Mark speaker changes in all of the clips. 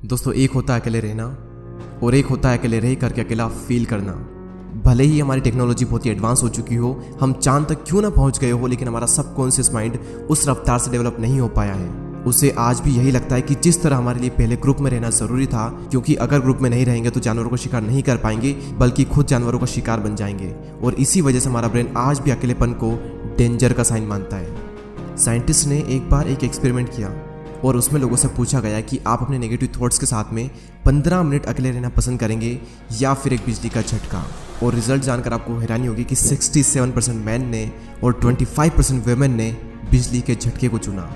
Speaker 1: दोस्तों, एक होता है अकेले रहना और एक होता है अकेले रह करके अकेला फील करना। भले ही हमारी टेक्नोलॉजी बहुत ही एडवांस हो चुकी हो, हम चांद तक क्यों ना पहुंच गए हो, लेकिन हमारा सबकॉन्शियस माइंड उस रफ्तार से डेवलप नहीं हो पाया है। उसे आज भी यही लगता है कि जिस तरह हमारे लिए पहले ग्रुप में रहना जरूरी था, क्योंकि अगर ग्रुप में नहीं रहेंगे तो जानवरों को शिकार नहीं कर पाएंगे, बल्कि खुद जानवरों का शिकार बन जाएंगे। और इसी वजह से हमारा ब्रेन आज भी अकेलेपन को डेंजर का साइन मानता है। साइंटिस्ट ने एक बार एक एक्सपेरिमेंट किया और उसमें लोगों से पूछा गया कि आप अपने नेगेटिव थॉट्स के साथ में 15 मिनट अकेले रहना पसंद करेंगे या फिर एक बिजली का झटका। और रिजल्ट जानकर आपको हैरानी होगी कि 67% मैन ने और 25% वेमेन ने बिजली के झटके को चुना।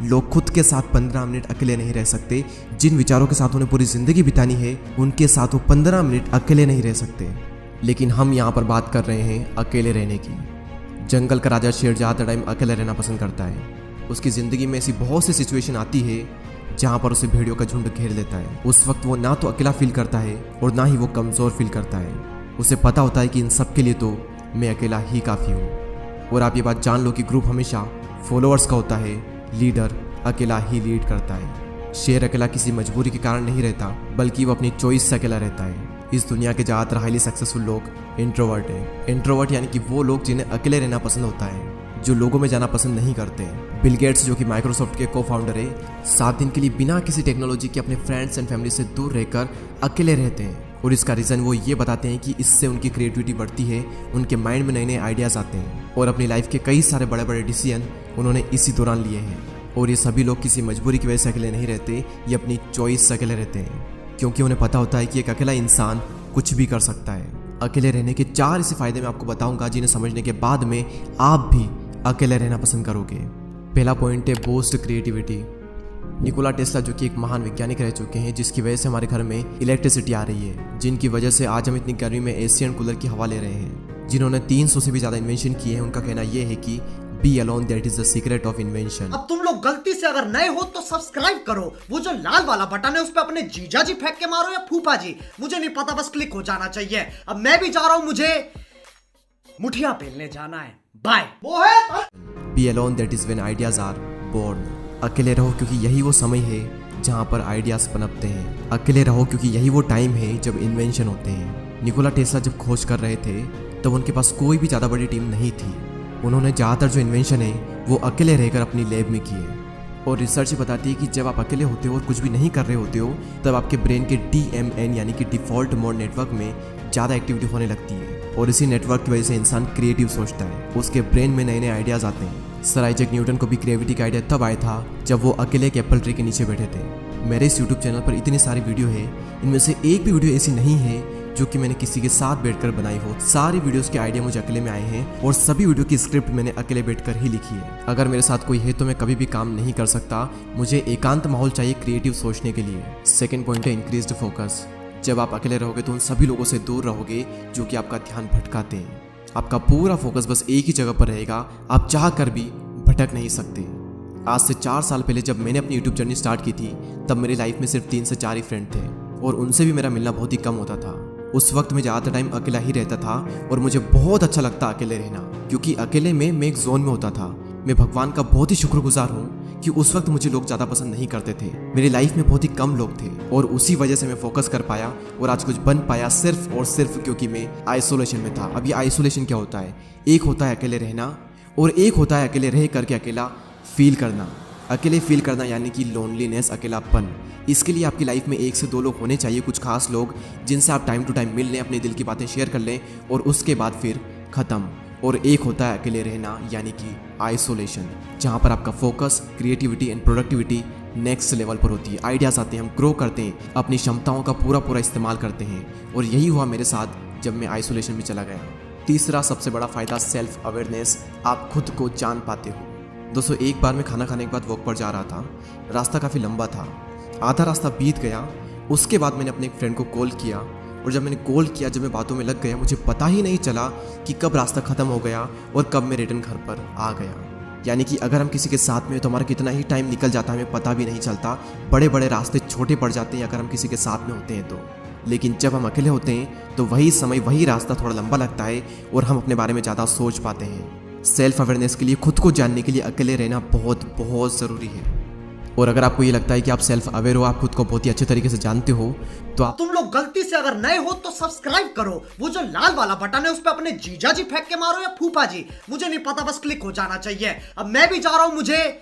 Speaker 1: लोग खुद के साथ 15 मिनट अकेले नहीं रह सकते। जिन विचारों के साथ उन्हें पूरी जिंदगी बितानी है, उनके साथ वो 15 मिनट अकेले नहीं रह सकते। लेकिन हम यहाँ पर बात कर रहे हैं अकेले रहने की। जंगल का राजा शेर ज़्यादा टाइम अकेले रहना पसंद करता है। उसकी ज़िंदगी में ऐसी बहुत सी सिचुएशन आती है जहाँ पर उसे भेड़ियों का झुंड घेर लेता है। उस वक्त वो ना तो अकेला फील करता है और ना ही वो कमज़ोर फील करता है। उसे पता होता है कि इन सब के लिए तो मैं अकेला ही काफ़ी हूँ। और आप ये बात जान लो कि ग्रुप हमेशा फॉलोअर्स का होता है, लीडर अकेला ही लीड करता है। शेर अकेला किसी मजबूरी के कारण नहीं रहता, बल्कि वो अपनी चॉइस से अकेला रहता है। इस दुनिया के ज़्यादातर हाईली सक्सेसफुल लोग इंट्रोवर्ट हैं। इंट्रोवर्ट यानी कि वो लोग जिन्हें अकेले रहना पसंद होता है, जो लोगों में जाना पसंद नहीं करते। बिल गेट्स, जो कि माइक्रोसॉफ्ट के को फाउंडर है, 7 दिन के लिए बिना किसी टेक्नोलॉजी के अपने फ्रेंड्स एंड फैमिली से दूर रहकर अकेले रहते हैं। और इसका रीज़न वो ये बताते हैं कि इससे उनकी क्रिएटिविटी बढ़ती है, उनके माइंड में नए नए आइडियाज़ आते हैं। और अपनी लाइफ के कई सारे बड़े बड़े डिसीजन उन्होंने इसी दौरान लिए हैं। और ये सभी लोग किसी मजबूरी की वजह से अकेले नहीं रहते, ये अपनी चॉइस से अकेले रहते हैं, क्योंकि उन्हें पता होता है कि एक अकेला इंसान कुछ भी कर सकता है। अकेले रहने के 4 ऐसे फायदे मैं आपको बताऊंगा, जिन्हें समझने के बाद में आप भी अकेले रहना पसंद करोगे। पहला पॉइंट है बूस्ट क्रिएटिविटी। निकोला टेस्ला, जो कि एक महान वैज्ञानिक रह चुके हैं, जिसकी वजह से हमारे घर में इलेक्ट्रिसिटी आ रही है, जिनकी वजह से आज हम इतनी गर्मी में एशियन कूलर की हवा ले रहे हैं, जिन्होंने 300 से भी ज़्यादा इन्वेंशन किए हैं। उनका कहना यह है कि be alone, that is the secret of invention.
Speaker 2: अब तुम लोग गलती से अगर नए हो तो सब्सक्राइब करो। वो जो लाल वाला बटन है उस पर अपने जीजा जी फेंक के मारो या फूफा जी, मुझे नहीं पता, बस क्लिक हो जाना चाहिए। अब मैं भी जा रहा हूं, मुझे मुठिया पेलने जाना है। Bye.
Speaker 1: Be alone, that is when ideas are born. अकेले रहो क्योंकि यही वो समय है जहाँ पर आइडियाज पनपते हैं। अकेले रहो क्योंकि यही वो टाइम है जब इन्वेंशन होते हैं। निकोला टेस्ला जब खोज कर रहे थे तब उनके पास कोई भी ज़्यादा बड़ी टीम नहीं थी। उन्होंने ज़्यादातर जो इन्वेंशन है वो अकेले रहकर अपनी लैब में किए। और रिसर्च बताती है कि जब आप अकेले होते हो और कुछ भी नहीं कर रहे होते हो, तब आपके ब्रेन के DMN यानी कि डिफ़ॉल्ट मोड नेटवर्क में ज़्यादा एक्टिविटी होने लगती है। और इसी नेटवर्क की वजह से इंसान क्रिएटिव सोचता है, उसके ब्रेन में नए नए आइडियाज़ आते हैं। सर आइजैक न्यूटन को भी ग्रेविटी का आइडिया तब आया था जब वो अकेले एक एप्पल ट्री के नीचे बैठे थे। मेरे इस यूट्यूब चैनल पर इतनी सारी वीडियो है, इनमें से एक भी वीडियो ऐसी नहीं है जो कि मैंने किसी के साथ बैठकर बनाई हो। सारी वीडियोस के आइडिया मुझे अकेले में आए हैं और सभी वीडियो की स्क्रिप्ट मैंने अकेले बैठकर ही लिखी है। अगर मेरे साथ कोई है तो मैं कभी भी काम नहीं कर सकता। मुझे एकांत माहौल चाहिए क्रिएटिव सोचने के लिए। सेकंड पॉइंट है इंक्रीज्ड फोकस। जब आप अकेले रहोगे तो उन सभी लोगों से दूर रहोगे जो कि आपका ध्यान भटकाते हैं। आपका पूरा फोकस बस एक ही जगह पर रहेगा, आप चाह कर भी भटक नहीं सकते। आज से 4 साल पहले जब मैंने अपनी यूट्यूब जर्नी स्टार्ट की थी, तब मेरी लाइफ में सिर्फ 3 से 4 ही फ्रेंड थे और उनसे भी मेरा मिलना बहुत ही कम होता था। उस वक्त मैं ज़्यादातर टाइम अकेला ही रहता था और मुझे बहुत अच्छा लगता अकेले रहना, क्योंकि अकेले में मैं एक जोन में होता था। मैं भगवान का बहुत ही शुक्रगुजार हूँ कि उस वक्त मुझे लोग ज़्यादा पसंद नहीं करते थे। मेरी लाइफ में बहुत ही कम लोग थे और उसी वजह से मैं फोकस कर पाया और आज कुछ बन पाया, सिर्फ और सिर्फ क्योंकि मैं आइसोलेशन में था। अब ये आइसोलेशन क्या होता है? एक होता है अकेले रहना और एक होता है अकेले रह करके अकेला फील करना। अकेले फील करना यानी कि लोनलीनेस, अकेलापन। इसके लिए आपकी लाइफ में 1 से 2 लोग होने चाहिए, कुछ खास लोग जिनसे आप टाइम टू टाइम मिल लें, अपने दिल की बातें शेयर कर लें और उसके बाद फिर ख़त्म। और एक होता है अकेले रहना यानी कि आइसोलेशन, जहाँ पर आपका focus, creativity and productivity next level पर होती है। आइडियाज़ आते हैं, हम ग्रो करते हैं, अपनी क्षमताओं का पूरा इस्तेमाल करते हैं। और यही हुआ मेरे साथ जब मैं आइसोलेशन में चला गया। तीसरा सबसे बड़ा फ़ायदा सेल्फ अवेयरनेस। आप खुद को जान पाते हो। दोस्तों, एक बार मैं खाना खाने के बाद वॉक पर जा रहा था। रास्ता काफ़ी लंबा था, आधा रास्ता बीत गया। उसके बाद मैंने अपने एक फ्रेंड को कॉल किया और जब मैंने कॉल किया, जब मैं बातों में लग गया, मुझे पता ही नहीं चला कि कब रास्ता ख़त्म हो गया और कब मैं रिटर्न घर पर आ गया। यानी कि अगर हम किसी के साथ में हो तो हमारा कितना ही टाइम निकल जाता है, हमें पता भी नहीं चलता। बड़े बड़े रास्ते छोटे पड़ जाते हैं अगर हम किसी के साथ में होते हैं तो। लेकिन जब हम अकेले होते हैं तो वही समय, वही रास्ता थोड़ा लंबा लगता है और हम अपने बारे में ज़्यादा सोच पाते हैं। सेल्फ अवेयरनेस के लिए, खुद को जानने के लिए अकेले रहना बहुत ज़रूरी है। और अगर आपको ये लगता है कि आप सेल्फ अवेयर हो, आप खुद को बहुत ही अच्छे तरीके से जानते हो, तो आप
Speaker 2: तुम लोग गलती से अगर नए हो तो सब्सक्राइब करो, वो जो लाल वाला बटन है उस पर अपने जीजा जी फेंक के मारो या फूफा जी, मुझे नहीं पता, बस क्लिक हो जाना चाहिए। अब मैं भी जा रहा हूं, मुझे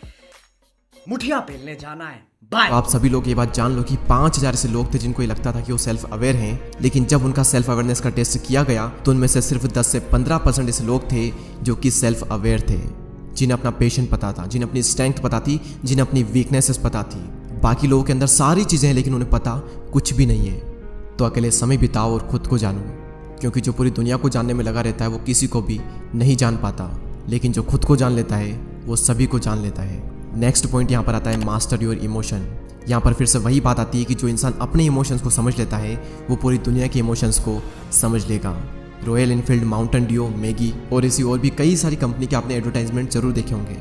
Speaker 2: मुठिया पेलने जाना है। बाय।
Speaker 1: आप सभी लोग ये बात जान लो कि 5000 ऐसे लोग थे जिनको ये लगता था कि वो सेल्फ अवेयर हैं, लेकिन जब उनका सेल्फ अवेयरनेस का टेस्ट किया गया तो उनमें से सिर्फ 10 से 15% ऐसे लोग थे जो कि सेल्फ अवेयर थे, जिन्हें अपना पेशेंट पता था, जिन्हें अपनी स्ट्रेंथ पता थी, जिन्हें अपनी वीकनेसेस पता थी। बाकी लोगों के अंदर सारी चीज़ें हैं लेकिन उन्हें पता कुछ भी नहीं है। तो अकेले समय बिताओ और खुद को जानो, क्योंकि जो पूरी दुनिया को जानने में लगा रहता है वो किसी को भी नहीं जान पाता, लेकिन जो खुद को जान लेता है वो सभी को जान लेता है। नेक्स्ट पॉइंट यहाँ पर आता है मास्टर योर इमोशन। यहाँ पर फिर से वही बात आती है कि जो इंसान अपने इमोशंस को समझ लेता है वो पूरी दुनिया के इमोशंस को समझ लेगा। Royal Enfield, Mountain Dew, Maggi और ऐसी और भी कई सारी कंपनी के आपने एडवर्टाइजमेंट जरूर देखे होंगे।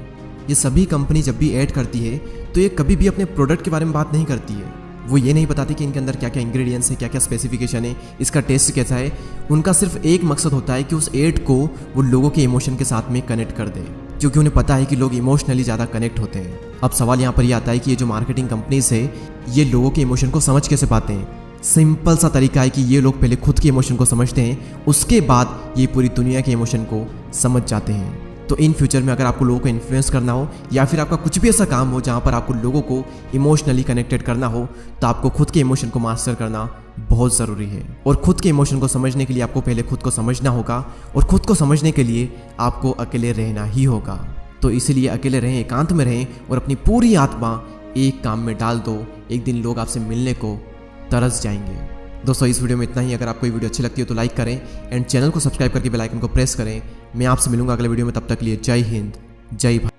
Speaker 1: ये सभी कंपनी जब भी ऐड करती है तो ये कभी भी अपने प्रोडक्ट के बारे में बात नहीं करती है। वो ये नहीं बताती कि इनके अंदर क्या क्या इंग्रेडिएंट्स है, क्या क्या स्पेसिफिकेशन है, इसका टेस्ट कैसा है। उनका सिर्फ एक मकसद होता है कि उस एड को वो लोगों के इमोशन के साथ में कनेक्ट कर दे, क्योंकि उन्हें पता है कि लोग इमोशनली ज़्यादा कनेक्ट होते हैं। अब सवाल यहाँ पर यह आता है कि ये जो मार्केटिंग कंपनीज है ये लोगों के इमोशन को समझ कैसे पाते हैं। सिंपल सा तरीका है कि ये लोग पहले खुद के इमोशन को समझते हैं, उसके बाद ये पूरी दुनिया के इमोशन को समझ जाते हैं। तो इन फ्यूचर में अगर आपको लोगों को इन्फ्लुएंस करना हो या फिर आपका कुछ भी ऐसा काम हो जहाँ पर आपको लोगों को इमोशनली कनेक्टेड करना हो, तो आपको खुद के इमोशन को मास्टर करना बहुत ज़रूरी है। और खुद के इमोशन को समझने के लिए आपको पहले खुद को समझना होगा, और खुद को समझने के लिए आपको अकेले रहना ही होगा। तो इसीलिए अकेले रहें, एकांत में रहें और अपनी पूरी आत्मा एक काम में डाल दो। एक दिन लोग आपसे मिलने को तरस जाएंगे। दोस्तों इस वीडियो में इतना ही। अगर आपको ये वीडियो अच्छी लगती है तो लाइक करें एंड चैनल को सब्सक्राइब करके बेल आइकन को प्रेस करें। मैं आपसे मिलूंगा अगले वीडियो में, तब तक के लिए जय हिंद, जय भारत।